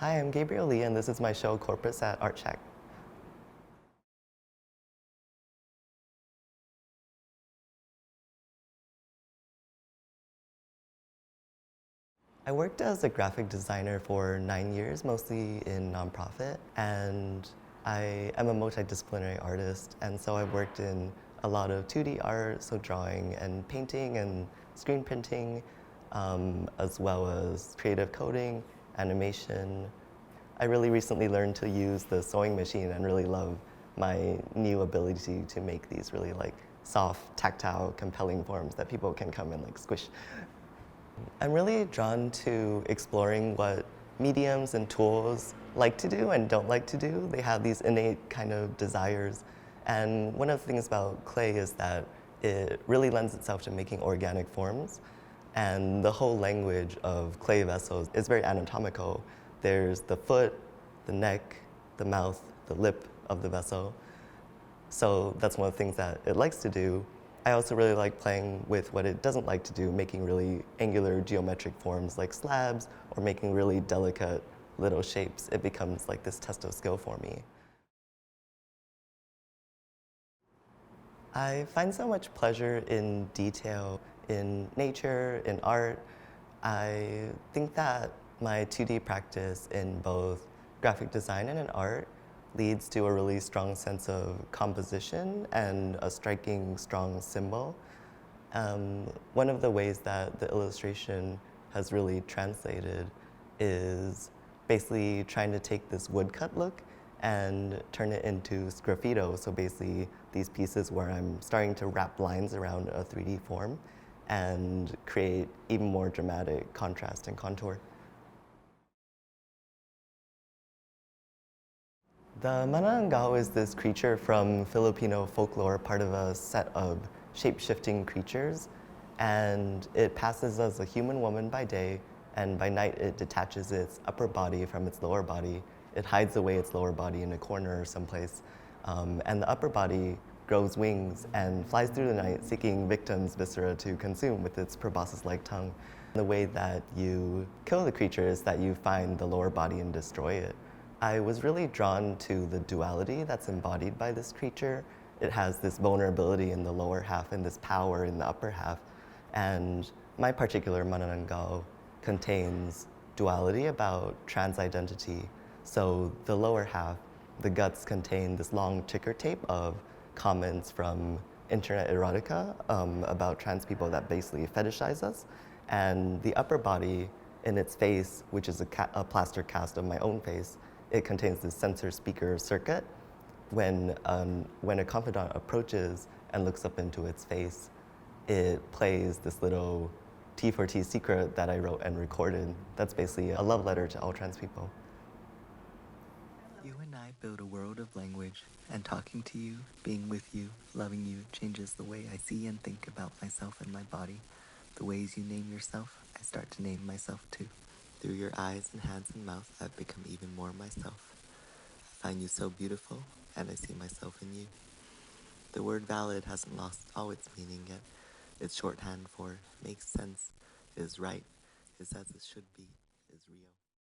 Hi, I'm Gabriel Lee, and this is my show Corpus at Art Shack. I worked as a graphic designer for 9 years, mostly in nonprofit, and I am a multidisciplinary artist, and so I worked in a lot of 2D art, so drawing and painting and screen printing, as well as creative coding, animation. I really recently learned to use the sewing machine and really love my new ability to make these really soft, tactile, compelling forms that people can come and squish. I'm really drawn to exploring what mediums and tools like to do and don't like to do. They have these innate kind of desires. And one of the things about clay is that it really lends itself to making organic forms. And the whole language of clay vessels is very anatomical. There's the foot, the neck, the mouth, the lip of the vessel. So that's one of the things that it likes to do. I also really like playing with what it doesn't like to do, making really angular geometric forms like slabs or making really delicate little shapes. It becomes like this test of skill for me. I find so much pleasure in detail, in nature, in art. I think that my 2D practice in both graphic design and in art leads to a really strong sense of composition and a striking, strong symbol. One of the ways that the illustration has really translated is basically trying to take this woodcut look and turn it into sgraffito. So basically these pieces where I'm starting to wrap lines around a 3D form and create even more dramatic contrast and contour. The manananggal is this creature from Filipino folklore, part of a set of shape-shifting creatures, and it passes as a human woman by day, and by night it detaches its upper body from its lower body. It hides away its lower body in a corner or someplace, and the upper body grows wings and flies through the night seeking victims' viscera to consume with its proboscis-like tongue. The way that you kill the creature is that you find the lower body and destroy it. I was really drawn to the duality that's embodied by this creature. It has this vulnerability in the lower half and this power in the upper half. And my particular manananggal contains duality about trans identity. So the lower half, the guts contain this long ticker tape of comments from internet erotica about trans people that basically fetishize us. And the upper body in its face, which is a plaster cast of my own face, it contains this sensor speaker circuit. When a confidant approaches and looks up into its face, it plays this little T for T secret that I wrote and recorded. That's basically a love letter to all trans people. You and I build a world of language, and talking to you, being with you, loving you changes the way I see and think about myself and my body. The ways you name yourself, I start to name myself too. Through your eyes and hands and mouth, I've become even more myself. I find you so beautiful, and I see myself in you. The word valid hasn't lost all its meaning yet. It's shorthand for makes sense, is right, is as it should be.